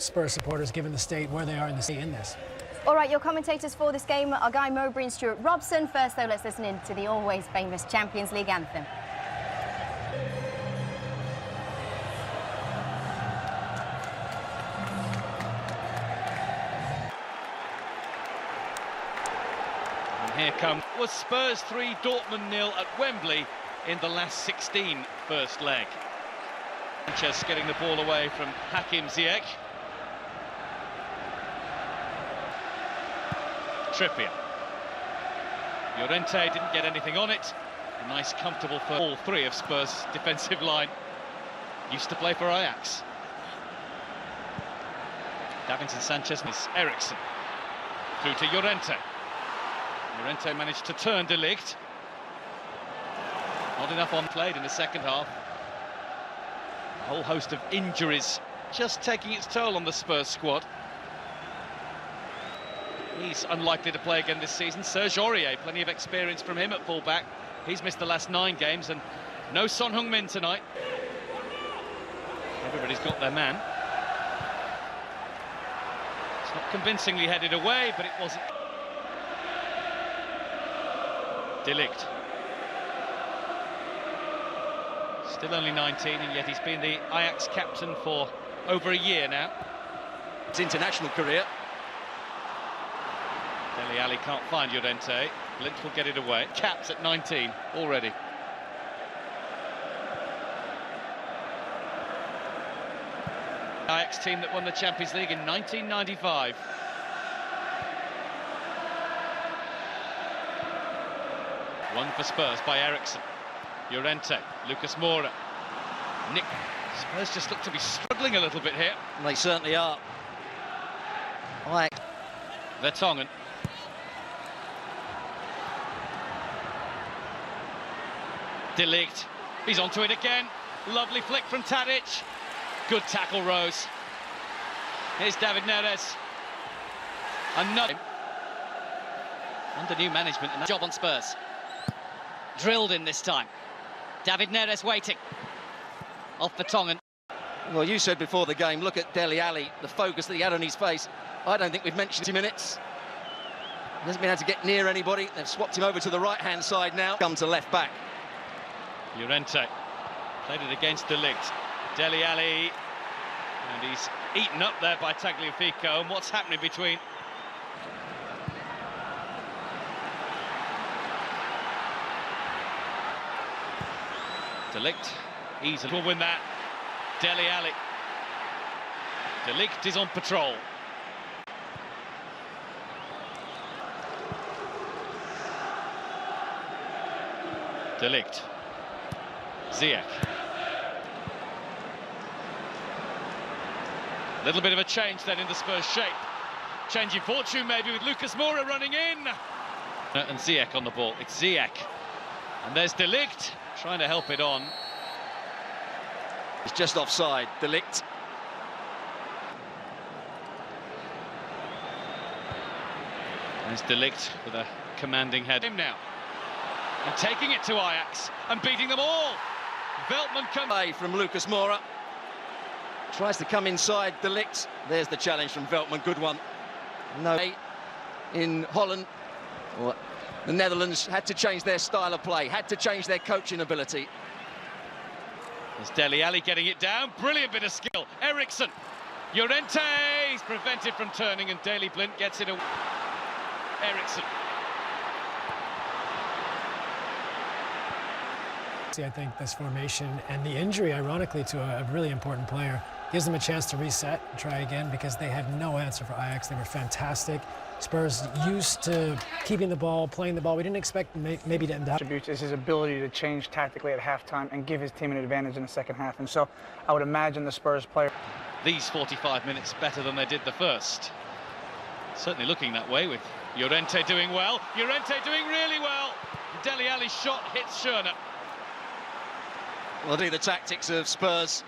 Spurs supporters, given the state where they are in this. All right, your commentators for this game are Guy Mowbray and Stuart Robson. First, though, let's listen in to the always famous Champions League anthem. And here comes was Spurs 3, Dortmund 0 at Wembley in the last 16 first leg. Sanchez getting the ball away from Hakim Ziyech. Trippier. Llorente didn't get anything on it. A nice, comfortable for all three of Spurs' defensive line. Used to play for Ajax. Davinson Sanchez is Eriksen. Through to Llorente. Llorente managed to turn De Ligt. Not enough on played in the second half. A whole host of injuries just taking its toll on the Spurs squad. He's unlikely to play again this season. Serge Aurier, plenty of experience from him at full-back. He's missed the last 9 games, and no Son Heung-min tonight. Everybody's got their man. It's not convincingly headed away, but it wasn't. De Ligt. Still only 19, and yet he's been the Ajax captain for over a year now. His international career. Dele Alli can't find Llorente. Ligt will get it away. Caps at 19 already. Ajax team that won the Champions League in 1995. One for Spurs by Eriksen. Llorente, Lucas Moura. Nick. Spurs just look to be struggling a little bit here. They certainly are. Vertonghen. De Ligt, he's onto it again. Lovely flick from Tadic. Good tackle, Rose. Here's David Neres. Another. Under new management. And Job on Spurs. Drilled in this time. David Neres waiting. Off Vertonghen. Well, you said before the game, look at Dele Alli, the focus that he had on his face. I don't think we've mentioned 2 minutes. He hasn't been able to get near anybody. They've swapped him over to the right-hand side now. Come to left back. Llorente played it against De Ligt. Dele Alli, and he's eaten up there by Tagliafico. And what's happening between? De Ligt easily will win that. Dele Alli. De Ligt is on patrol. De Ligt. Ziyech. A little bit of a change then in the Spurs shape. Changing fortune maybe with Lucas Moura running in. And Ziyech on the ball. It's Ziyech. And there's De Ligt trying to help it on. It's just offside, De Ligt. There's De Ligt with a commanding head. Him now. And taking it to Ajax and beating them all. Veltman comes away from Lucas Moura. Tries to come inside De Ligt. There's the challenge from Veltman, good one. No, in Holland, well, the Netherlands had to change their style of play, had to change their coaching ability. There's Dele Alli getting it down. Brilliant bit of skill. Eriksen. Llorente is prevented from turning, and Daley Blind gets it away. Eriksen. I think this formation and the injury, ironically, to a really important player gives them a chance to reset and try again, because they had no answer for Ajax. They were fantastic. Spurs used to keeping the ball, playing the ball. We didn't expect maybe to end up. Is his ability to change tactically at halftime and give his team an advantage in the second half. And so I would imagine the Spurs player. These 45 minutes better than they did the first. Certainly looking that way, with Llorente doing well. Llorente doing really well. Dele Alli's shot hits Schürrle. Well, the tactics of Spurs.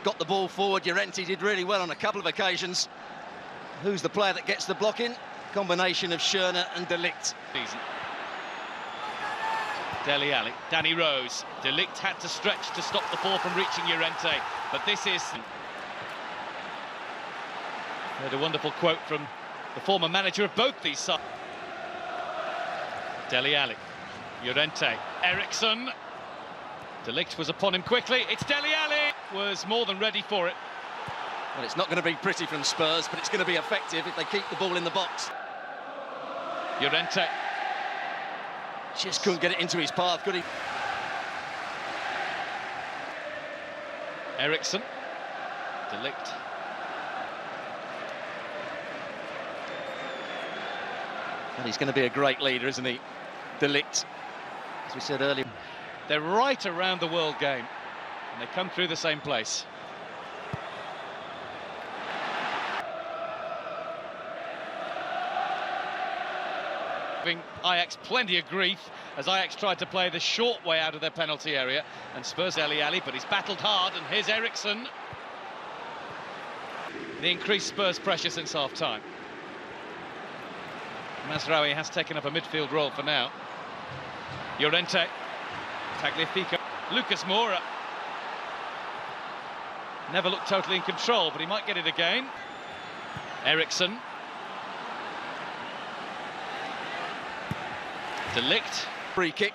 Got the ball forward. Llorente did really well on a couple of occasions. Who's the player that gets the block in? Combination of Schürrle and De Ligt. Dele Alli, Danny Rose. De Ligt had to stretch to stop the ball from reaching Llorente, but this is... Heard a wonderful quote from the former manager of both these sides. Dele Alli, Llorente, Eriksson. De Ligt was upon him quickly. It's Dele Alli, was more than ready for it. Well, it's not going to be pretty from Spurs, but it's going to be effective if they keep the ball in the box. Llorente. Just couldn't get it into his path, could he? Eriksson. De Ligt. Well, he's going to be a great leader, isn't he? De Ligt, as we said earlier. They're right around the world game, and they come through the same place. Giving Ajax plenty of grief as Ajax tried to play the short way out of their penalty area, and Spurs Dele Alli, but he's battled hard, and here's Eriksson. The increased Spurs pressure since half-time. Mazraoui has taken up a midfield role for now. Llorente, Tagliafico, Lucas Moura. Never looked totally in control, but he might get it again. Eriksson. De Ligt. Free kick.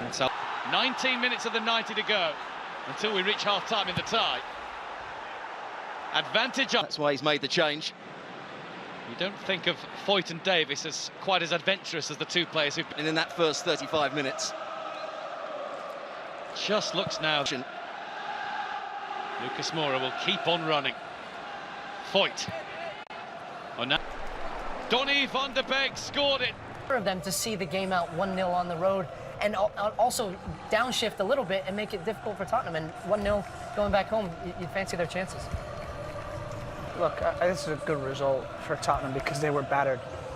That's up. 19 minutes of the 90 to go until we reach half-time in the tie. Advantage up. That's why he's made the change. You don't think of Foyt and Davis as quite as adventurous as the two players who've been And in that first 35 minutes. just looks now. Lucas Moura will keep on running. Foyt. Oh, now Donny van de Beek scored it. Of them to see the game out 1-0 on the road and also downshift a little bit and make it difficult for Tottenham. And 1-0 going back home, you'd fancy their chances. Look, this is a good result for Tottenham because they were battered